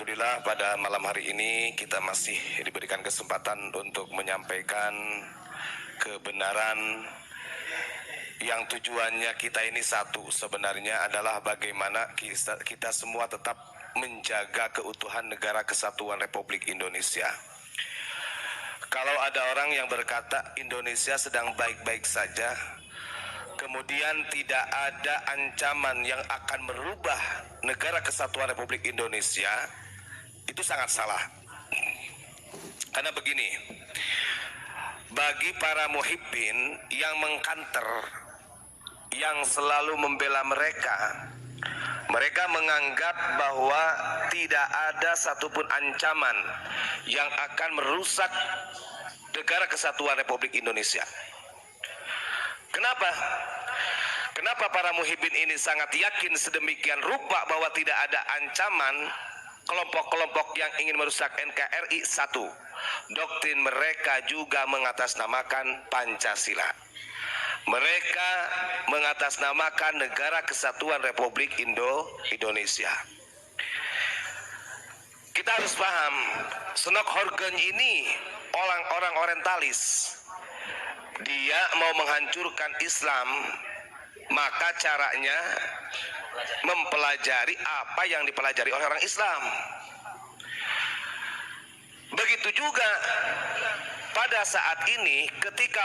Alhamdulillah pada malam hari ini kita masih diberikan kesempatan untuk menyampaikan kebenaran yang tujuannya kita ini satu, sebenarnya adalah bagaimana kita semua tetap menjaga keutuhan negara kesatuan Republik Indonesia. Kalau ada orang yang berkata Indonesia sedang baik-baik saja, kemudian tidak ada ancaman yang akan merubah negara kesatuan Republik Indonesia, itu sangat salah. Karena begini, bagi para muhibbin yang mengkanter, yang selalu membela mereka menganggap bahwa tidak ada satupun ancaman yang akan merusak negara kesatuan Republik Indonesia. Kenapa? Kenapa para muhibbin ini sangat yakin sedemikian rupa bahwa tidak ada ancaman kelompok-kelompok yang ingin merusak NKRI? Satu, doktrin mereka juga mengatasnamakan Pancasila. Mereka mengatasnamakan negara kesatuan Republik Indonesia. Kita harus paham, Snok Horgen ini orang orientalis. Dia mau menghancurkan Islam, maka caranya mempelajari apa yang dipelajari oleh orang Islam. Begitu juga pada saat ini ketika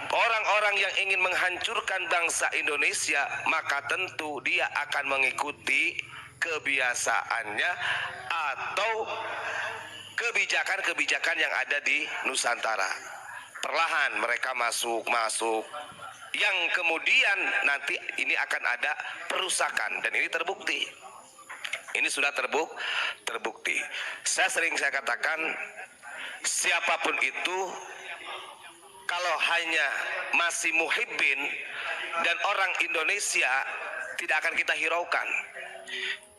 orang-orang yang ingin menghancurkan bangsa Indonesia, maka tentu dia akan mengikuti kebiasaannya atau kebijakan-kebijakan yang ada di Nusantara. Perlahan mereka masuk, yang kemudian nanti ini akan ada perusakan, dan ini terbukti. Ini sudah terbukti. Saya katakan, siapapun itu kalau hanya masih muhibbin dan orang Indonesia, tidak akan kita hiraukan.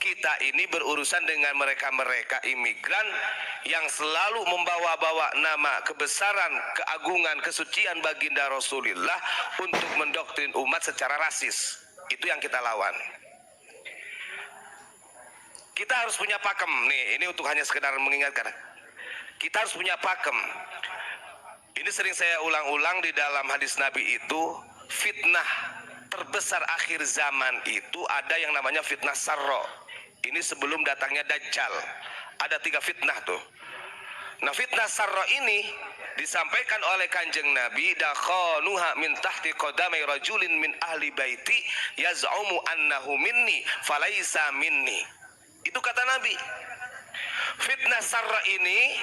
Kita ini berurusan dengan mereka-mereka imigran yang selalu membawa-bawa nama kebesaran, keagungan, kesucian baginda Rasulullah untuk mendoktrin umat secara rasis. Itu yang kita lawan. Kita harus punya pakem nih, ini untuk hanya sekedar mengingatkan. Kita harus punya pakem. Ini sering saya ulang-ulang di dalam hadis Nabi itu, fitnah terbesar akhir zaman itu ada yang namanya fitnah sarro. Ini sebelum datangnya Dajjal. Ada 3 fitnah tuh. Nah, fitnah sarro ini disampaikan oleh Kanjeng Nabi, dakhanuha min tahti qadamai rajulin min ahli baiti yaz'umu annahu minni falaisa minni. Itu kata Nabi. Fitnah sarra ini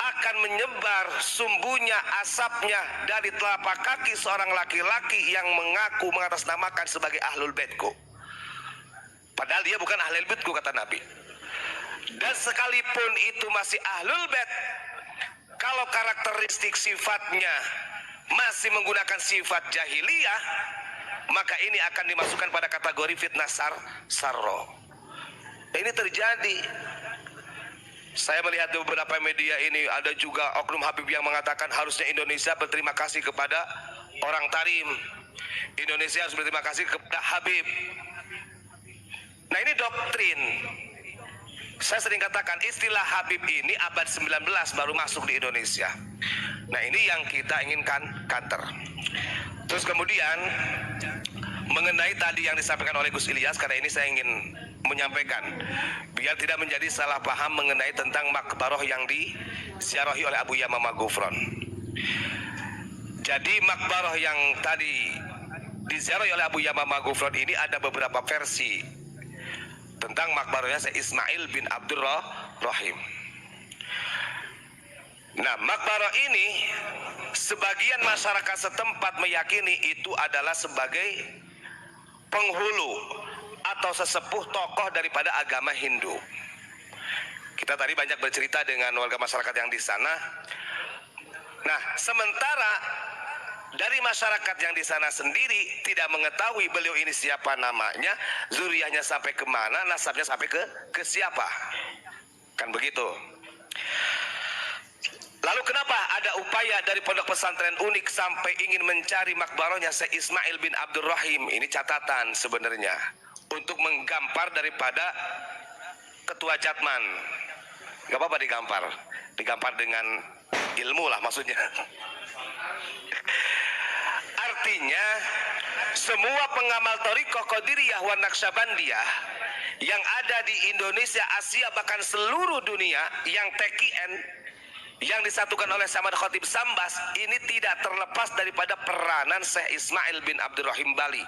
akan menyebar sumbunya, asapnya dari telapak kaki seorang laki-laki yang mengaku mengatasnamakan sebagai ahlul baitku. Padahal dia bukan ahlul baitku, kata Nabi. Dan sekalipun itu masih ahlul bait, kalau karakteristik sifatnya masih menggunakan sifat jahiliyah, maka ini akan dimasukkan pada kategori fitnah sarro. Ini terjadi. Saya melihat di beberapa media ini ada juga oknum Habib yang mengatakan harusnya Indonesia berterima kasih kepada orang Tarim. Indonesia harus berterima kasih kepada Habib. Nah, ini doktrin. Saya sering katakan istilah Habib ini abad 19 baru masuk di Indonesia. Nah, ini yang kita inginkan counter. Terus kemudian mengenai tadi yang disampaikan oleh Gus Ilyas, karena ini saya ingin menyampaikan biar tidak menjadi salah paham mengenai tentang makbaroh yang disiarahi oleh Abu Yamamah Ghufron. Jadi makbaroh yang tadi disiarahi oleh Abu Yamamah Ghufron ini ada beberapa versi tentang makbarohnya Syekh Ismail bin Abdul Rahim. Nah, makbaroh ini sebagian masyarakat setempat meyakini itu adalah sebagai penghulu atau sesepuh tokoh daripada agama Hindu. Kita tadi banyak bercerita dengan warga masyarakat yang di sana. Nah, sementara dari masyarakat yang di sana sendiri tidak mengetahui beliau ini siapa namanya, zuriyahnya sampai kemana, nasabnya sampai ke siapa. Kan begitu. Lalu kenapa ada upaya dari pondok pesantren unik sampai ingin mencari makbarohnya Syekh Ismail bin Abdul Rahim? Ini catatan sebenarnya untuk menggampar daripada ketua Jatman. Gak apa-apa digampar dengan ilmu lah maksudnya. Artinya semua pengamal thariqah Qadiriyah wa Naqsyabandiyah yang ada di Indonesia, Asia, bahkan seluruh dunia yang TKN, yang disatukan oleh Samad Khatib Sambas, ini tidak terlepas daripada peranan Syekh Ismail bin Abdurrahim Bali,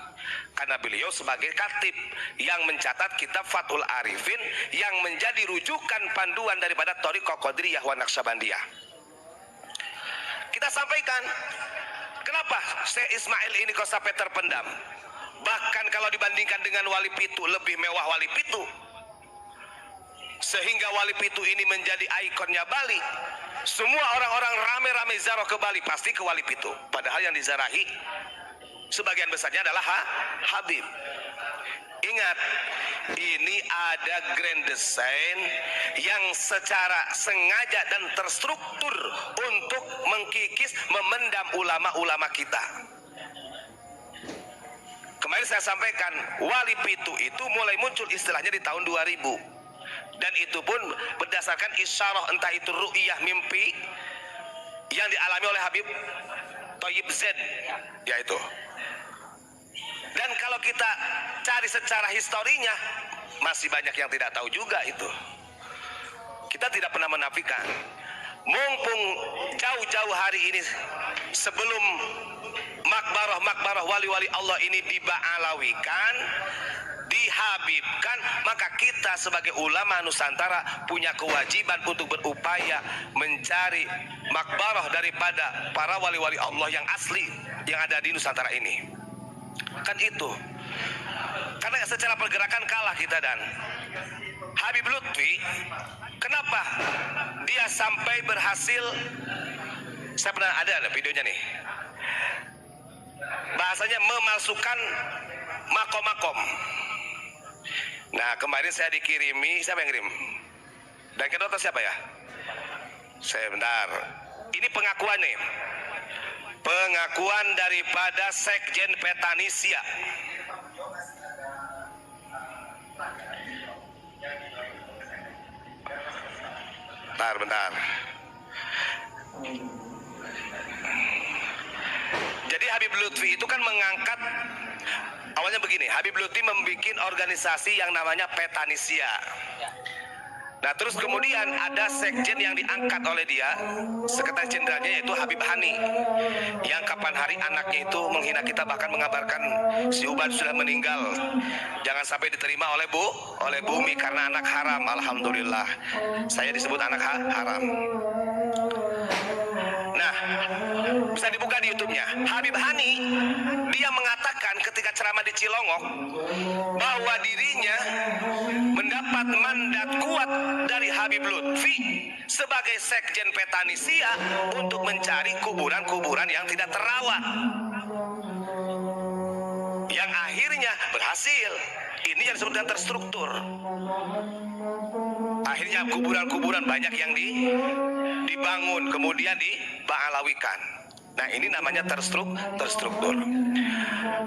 karena beliau sebagai khatib yang mencatat kitab Fathul Arifin yang menjadi rujukan panduan daripada thariqah Qadiriyah wa Naqsyabandiyah. Kita sampaikan, kenapa Syekh Ismail ini kok sampai terpendam? Bahkan kalau dibandingkan dengan Wali Pitu, lebih mewah Wali Pitu, sehingga Wali Pitu ini menjadi ikonnya Bali. Semua orang-orang rame-rame ziarah ke Bali pasti ke Wali Pitu, padahal yang dizarahi sebagian besarnya adalah Habib. Ingat, ini ada grand design yang secara sengaja dan terstruktur untuk mengkikis, memendam ulama-ulama kita. Kemarin saya sampaikan, Wali Pitu itu mulai muncul istilahnya di tahun 2000. Dan itu pun berdasarkan isyarah, entah itu ru'iyah, mimpi yang dialami oleh Habib Thayyib Z, yaitu. Dan kalau kita cari secara historinya, masih banyak yang tidak tahu juga itu. Kita tidak pernah menafikan. Mumpung jauh-jauh hari ini, sebelum makbarah wali-wali Allah ini diba'alawikan, dihabibkan, maka kita sebagai ulama Nusantara punya kewajiban untuk berupaya mencari makbarah daripada para wali-wali Allah yang asli yang ada di Nusantara ini. Kan itu. Karena secara pergerakan kalah kita. Dan Habib Lutfi, kenapa dia sampai berhasil? Saya pernah ada videonya nih, bahasanya memalsukan makom-makom. Nah, kemarin saya dikirimi, siapa yang kirim? Dan kedua siapa ya? Saya bentar. Ini pengakuan nih. Pengakuan daripada Sekjen Petanisia. Bentar. Jadi Habib Lutfi itu kan mengangkat, awalnya begini, Habib Lutfi membuat organisasi yang namanya Petanisia. Nah, terus kemudian ada sekjen yang diangkat oleh dia, sekretaris jenderalnya, yaitu Habib Hani, yang kapan hari anaknya itu menghina kita, bahkan mengabarkan si Uban sudah meninggal, jangan sampai diterima oleh Bumi karena anak haram. Alhamdulillah, saya disebut anak haram. Nah, bisa dibuka di YouTube-nya. Habib Hani, dia mengatakan ketika ceramah di Cilongok bahwa dirinya mendapat mandat kuat dari Habib Lutfi sebagai sekjen Petanisia untuk mencari kuburan-kuburan yang tidak terawat, yang akhirnya berhasil. Ini yang disebut dengan terstruktur. Akhirnya kuburan-kuburan banyak yang dibangun, kemudian diba'alawikan. Nah, ini namanya terstruktur.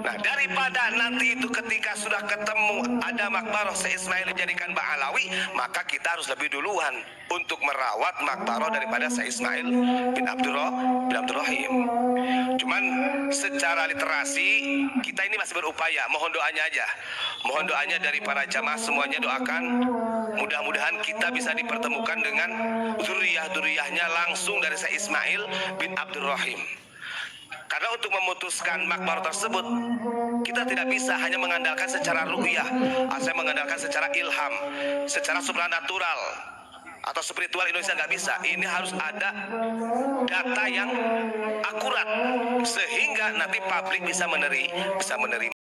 Nah, daripada nanti itu ketika sudah ketemu ada makbarah Syekh Ismail dijadikan Ba'alawi, maka kita harus lebih duluan untuk merawat makbarah daripada Syekh Ismail bin Abdurrahim. Cuman secara literasi kita ini masih berupaya. Mohon doanya aja. Mohon doanya dari para jamaah semuanya, doakan mudah-mudahan kita bisa dipertemukan dengan zuriyah-zuriyahnya langsung dari Syekh Ismail bin Abdurrahim. Karena untuk memutuskan makbarah tersebut, kita tidak bisa hanya mengandalkan secara ru'yah, asal mengandalkan secara ilham, secara supranatural atau spiritual Indonesia nggak bisa. Ini harus ada data yang akurat sehingga nanti publik bisa menerima.